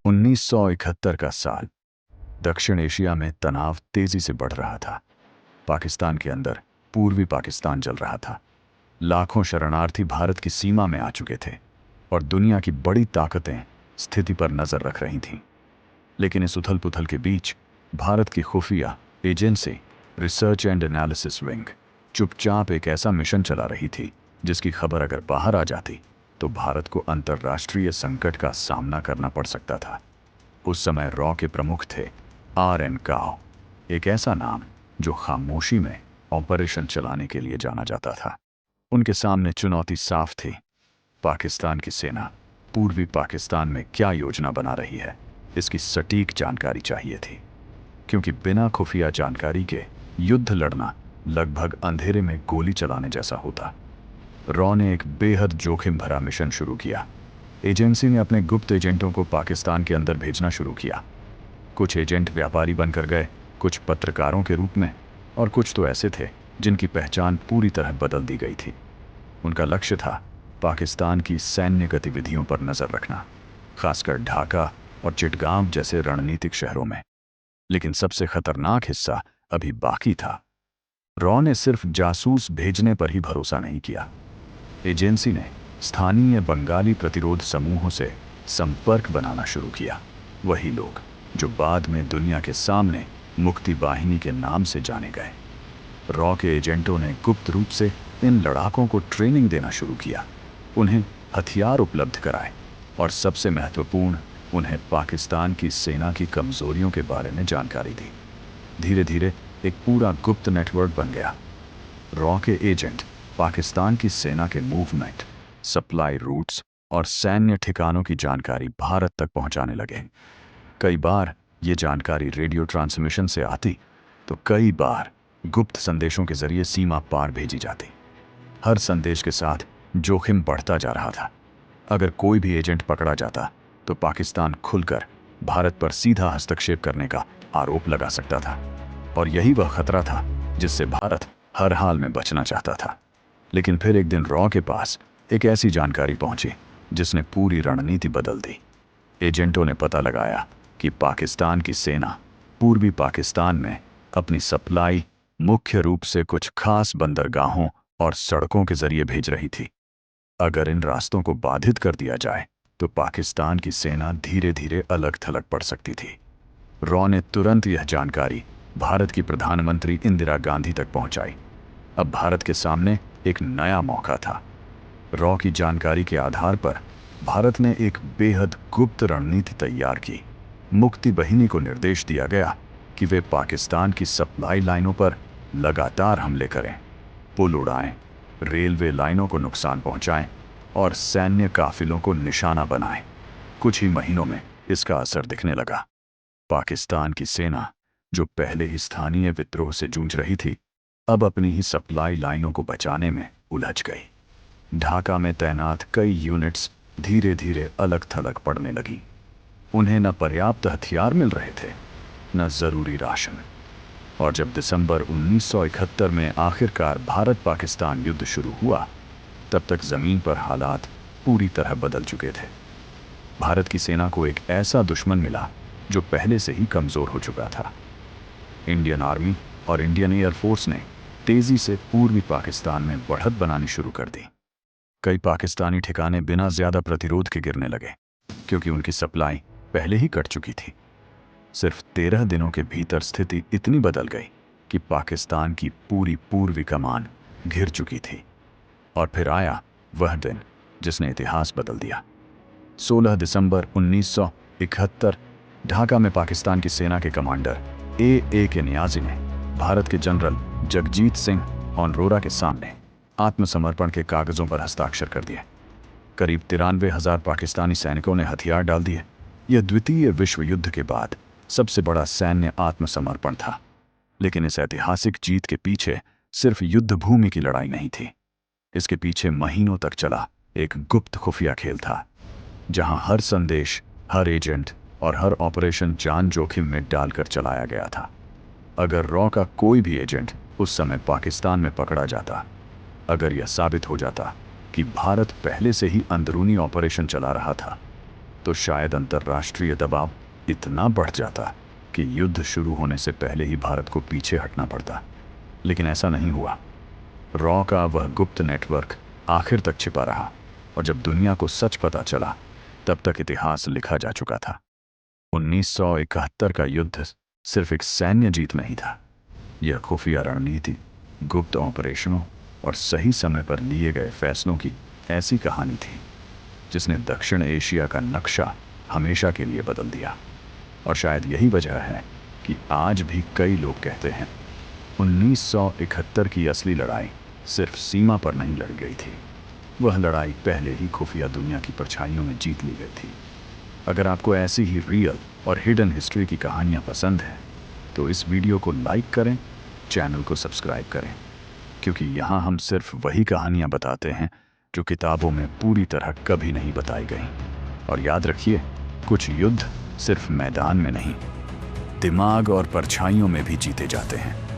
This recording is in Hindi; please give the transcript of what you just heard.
1971 का साल। दक्षिण एशिया में तनाव तेजी से बढ़ रहा था। पाकिस्तान के अंदर पूर्वी पाकिस्तान जल रहा था। लाखों शरणार्थी भारत की सीमा में आ चुके थे और दुनिया की बड़ी ताकतें स्थिति पर नजर रख रही थीं। लेकिन इस उथल पुथल के बीच भारत की खुफिया agency research and analysis wing चुपचाप एक ऐसा मिशन चला रही थी जिसकी खबर अगर बाहर आ जाती तो भारत को अंतर्राष्ट्रीय संकट का सामना करना पड़ सकता था। उस समय रॉ के प्रमुख थे आर.एन. काओ, एक ऐसा नाम जो खामोशी में ऑपरेशन चलाने के लिए जाना जाता था। उनके सामने चुनौती साफ थी। पाकिस्तान की सेना पूर्वी पाकिस्तान में क्या योजना बना रही है, इसकी सटीक जानकारी चाहिए थी, क्योंकि बिना खुफिया जानकारी के युद्ध लड़ना लगभग अंधेरे में गोली चलाने जैसा होता। रॉ ने एक बेहद जोखिम भरा मिशन शुरू किया। एजेंसी ने अपने गुप्त एजेंटों को पाकिस्तान के अंदर भेजना शुरू किया। कुछ एजेंट व्यापारी बनकर गए, कुछ पत्रकारों के रूप में, और कुछ तो ऐसे थे जिनकी पहचान पूरी तरह बदल दी गई थी। उनका लक्ष्य था पाकिस्तान की सैन्य गतिविधियों पर नजर रखना, खासकर ढाका और चिटगांव जैसे रणनीतिक शहरों में। लेकिन सबसे खतरनाक हिस्सा अभी बाकी था। रॉ ने सिर्फ जासूस भेजने पर ही भरोसा नहीं किया। एजेंसी ने स्थानीय बंगाली प्रतिरोध समूहों से संपर्क बनाना शुरू किया। वही लोग जो बाद में दुनिया के सामने मुक्ति वाहिनी के नाम से जाने गए। रॉ के एजेंटों ने गुप्त रूप से इन लड़ाकों को ट्रेनिंग देना शुरू किया, उन्हें हथियार उपलब्ध कराए और सबसे महत्वपूर्ण, उन्हें पाकिस्तान की सेना की कमजोरियों के बारे में जानकारी दी। धीरे धीरे एक पूरा गुप्त नेटवर्क बन गया। रॉ के एजेंट पाकिस्तान की सेना के मूवमेंट, सप्लाई रूट्स और सैन्य ठिकानों की जानकारी भारत तक पहुंचाने लगे। कई बार ये जानकारी रेडियो ट्रांसमिशन से आती तो कई बार गुप्त संदेशों के जरिए सीमा पार भेजी जाती। हर संदेश के साथ जोखिम बढ़ता जा रहा था। अगर कोई भी एजेंट पकड़ा जाता तो पाकिस्तान खुलकर भारत पर सीधा हस्तक्षेप करने का आरोप लगा सकता था, और यही वह खतरा था जिससे भारत हर हाल में बचना चाहता था। लेकिन फिर एक दिन रॉ के पास एक ऐसी जानकारी पहुंची जिसने पूरी रणनीति बदल दी। एजेंटों ने पता लगाया कि पाकिस्तान की सेना पूर्वी पाकिस्तान में अपनी सप्लाई मुख्य रूप से कुछ खास बंदरगाहों और सड़कों के जरिए भेज रही थी। अगर इन रास्तों को बाधित कर दिया जाए तो पाकिस्तान की सेना धीरे धीरे अलग थलग पड़ सकती थी। रॉ ने तुरंत यह जानकारी भारत की प्रधानमंत्री इंदिरा गांधी तक पहुंचाई। अब भारत के सामने एक नया मौका था। रॉ की जानकारी के आधार पर भारत ने एक बेहद गुप्त रणनीति तैयार की। मुक्ति वाहिनी को निर्देश दिया गया कि वे पाकिस्तान की सप्लाई लाइनों पर लगातार हमले करें, पुल उड़ाएं, रेलवे लाइनों को नुकसान पहुंचाएं और सैन्य काफिलों को निशाना बनाएं। कुछ ही महीनों में इसका असर दिखने लगा। पाकिस्तान की सेना, जो पहले ही स्थानीय विद्रोह से जूझ रही थी, अब अपनी ही सप्लाई लाइनों को बचाने में उलझ गई। ढाका में तैनात कई यूनिट्स धीरे धीरे अलग थलग पड़ने लगी। उन्हें न पर्याप्त हथियार मिल रहे थे, न जरूरी राशन। और जब दिसंबर 1971 में आखिरकार भारत पाकिस्तान युद्ध शुरू हुआ, तब तक जमीन पर हालात पूरी तरह बदल चुके थे। भारत की सेना को एक ऐसा दुश्मन मिला जो पहले से ही कमजोर हो चुका था। इंडियन आर्मी और इंडियन एयरफोर्स ने तेजी से पूर्वी पाकिस्तान में बढ़त बनानी शुरू कर दी। कई पाकिस्तानी ठिकाने बिना ज्यादा प्रतिरोध के गिरने लगे, क्योंकि उनकी सप्लाई पहले ही कट चुकी थी। सिर्फ 13 दिनों के भीतर स्थिति इतनी बदल गई कि पाकिस्तान की पूरी पूर्वी कमान घिर चुकी थी। और फिर आया वह दिन जिसने इतिहास बदल दिया। 16 दिसंबर 1971 ढाका में पाकिस्तान की सेना के कमांडर ए के नियाजी ने भारत के जनरल जगजीत सिंह ऑनरोरा के सामने आत्मसमर्पण के कागजों पर हस्ताक्षर कर दिए। करीब 93,000 पाकिस्तानी सैनिकों ने हथियार डाल दिए। यह द्वितीय विश्व युद्ध के बाद सबसे बड़ा सैन्य आत्मसमर्पण था। लेकिन इस ऐतिहासिक जीत के पीछे सिर्फ युद्ध भूमि की लड़ाई नहीं थी। इसके पीछे महीनों तक चला एक गुप्त खुफिया खेल था, जहां हर संदेश, हर एजेंट और हर ऑपरेशन जान जोखिम में डालकर चलाया गया था। अगर रॉ का कोई भी एजेंट उस समय पाकिस्तान में पकड़ा जाता, अगर यह साबित हो जाता कि भारत पहले से ही अंदरूनी ऑपरेशन चला रहा था, तो शायद अंतर्राष्ट्रीय दबाव इतना बढ़ जाता कि युद्ध शुरू होने से पहले ही भारत को पीछे हटना पड़ता। लेकिन ऐसा नहीं हुआ। रॉ का वह गुप्त नेटवर्क आखिर तक छिपा रहा, और जब दुनिया को सच पता चला तब तक इतिहास लिखा जा चुका था। 1971 का युद्ध सिर्फ एक सैन्य जीत नहीं था। यह खुफिया रणनीति, गुप्त ऑपरेशनों और सही समय पर लिए गए फैसलों की ऐसी कहानी थी जिसने दक्षिण एशिया का नक्शा हमेशा के लिए बदल दिया। और शायद यही वजह है कि आज भी कई लोग कहते हैं 1971 की असली लड़ाई सिर्फ सीमा पर नहीं लड़ी गई थी, वह लड़ाई पहले ही खुफिया दुनिया की परछाइयों में जीत ली गई थी। अगर आपको ऐसी ही रियल और हिडन हिस्ट्री की कहानियां पसंद हैं तो इस वीडियो को लाइक करें, चैनल को सब्सक्राइब करें, क्योंकि यहाँ हम सिर्फ वही कहानियां बताते हैं जो किताबों में पूरी तरह कभी नहीं बताई गई। और याद रखिए, कुछ युद्ध सिर्फ मैदान में नहीं, दिमाग और परछाइयों में भी जीते जाते हैं।